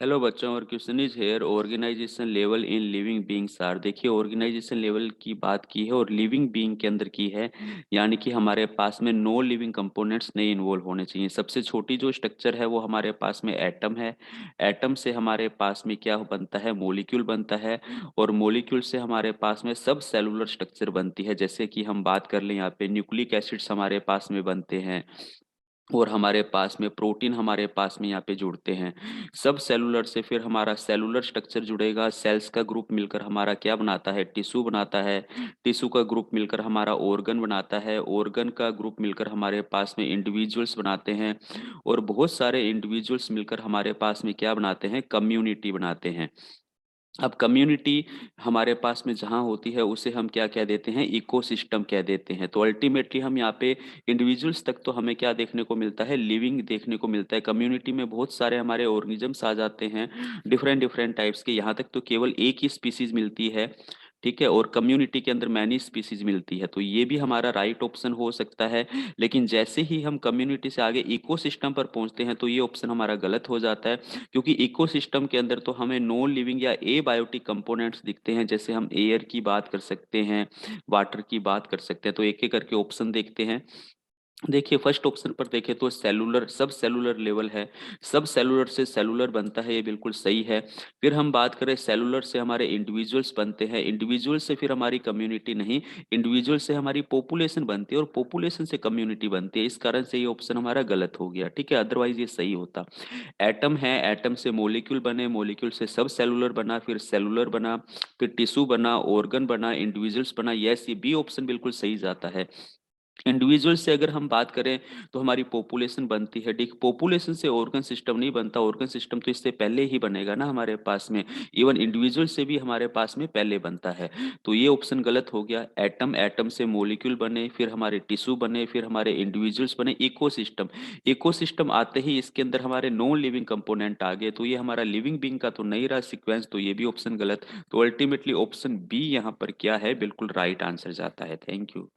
Hello बच्चों, और question is here organization level in living beings are. देखिए, organization level की बात की है और लिविंग बीइंग के अंदर की है, यानी कि हमारे पास में नो लिविंग कंपोनेंट्स नहीं इन्वॉल्व होने चाहिए। सबसे छोटी जो स्ट्रक्चर है वो हमारे पास में एटम है। एटम से हमारे पास में क्या बनता है? मॉलिक्यूल बनता है। और मॉलिक्यूल से हमारे पास में सब सेलुलर स्ट्रक्चर बनती है। जैसे कि हम बात कर लें, यहाँ पे न्यूक्लिक एसिड्स हमारे पास में बनते हैं, और हमारे पास में प्रोटीन हमारे पास में यहाँ पे जुड़ते हैं। सब सेलुलर से फिर हमारा सेलुलर स्ट्रक्चर जुड़ेगा। सेल्स का ग्रुप मिलकर हमारा क्या बनाता है? टिश्यू बनाता है। टिश्यू का ग्रुप मिलकर हमारा ऑर्गन बनाता है। ऑर्गन का ग्रुप मिलकर हमारे पास में इंडिविजुअल्स बनाते हैं। और बहुत सारे इंडिविजुअल्स मिलकर हमारे पास में क्या बनाते हैं? कम्युनिटी बनाते हैं। अब कम्युनिटी हमारे पास में जहाँ होती है उसे हम क्या कह देते हैं? इकोसिस्टम कह देते हैं। तो अल्टीमेटली हम यहाँ पे इंडिविजुअल्स तक तो हमें क्या देखने को मिलता है? लिविंग देखने को मिलता है। कम्युनिटी में बहुत सारे हमारे ऑर्गेनिजम्स आ जाते हैं, डिफरेंट डिफरेंट टाइप्स के। यहाँ तक तो केवल एक ही स्पीसीज मिलती है, ठीक है, और कम्युनिटी के अंदर मैनी स्पीसीज मिलती है। तो ये भी हमारा राइट ऑप्शन हो सकता है। लेकिन जैसे ही हम कम्युनिटी से आगे इकोसिस्टम पर पहुंचते हैं तो ये ऑप्शन हमारा गलत हो जाता है। क्योंकि इकोसिस्टम के अंदर तो हमें नॉन लिविंग या एबायोटिक कंपोनेंट्स दिखते हैं। जैसे हम एयर की बात कर सकते हैं, वाटर की बात कर सकते हैं। तो एक एक करके ऑप्शन देखते हैं। देखिए, फर्स्ट ऑप्शन पर देखें तो सेलुलर, सब सेलुलर लेवल है। सब सेलुलर से सेलुलर बनता है, ये बिल्कुल सही है। फिर हम बात करें सेलुलर से हमारे इंडिविजुअल्स बनते हैं, इंडिविजुअल से फिर हमारी कम्युनिटी नहीं, इंडिविजुअल से हमारी पॉपुलेशन बनती है, और पॉपुलेशन से कम्युनिटी बनती है। इस कारण से ये ऑप्शन हमारा गलत हो गया, ठीक है, अदरवाइज ये सही होता। एटम है, एटम से मॉलिक्यूल बने, मॉलिक्यूल से सब सेलुलर बना, फिर सेलुलर बना, फिर टिश्यू बना, ऑर्गन बना, इंडिविजुअल्स बना। यस, ये बी ऑप्शन बिल्कुल सही जाता है। इंडिविजुअल से अगर हम बात करें तो हमारी पॉपुलेशन बनती है। ठीक, पॉपुलेशन से ऑर्गन सिस्टम नहीं बनता, ऑर्गन सिस्टम तो इससे पहले ही बनेगा ना हमारे पास में। इवन इंडिविजुअल से भी हमारे पास में पहले बनता है। तो ये ऑप्शन गलत हो गया। एटम, एटम से मॉलिक्यूल बने, फिर हमारे टिश्यू बने, फिर हमारे इंडिविजुअल्स बने, इकोसिस्टम। इकोसिस्टम आते ही इसके अंदर हमारे नॉन लिविंग कंपोनेंट आ गए। तो ये हमारा लिविंग बींग का तो नहीं रहा सीक्वेंस, तो ये भी ऑप्शन गलत। तो अल्टीमेटली ऑप्शन बी यहाँ पर क्या है? बिल्कुल राइट आंसर जाता है। Thank you.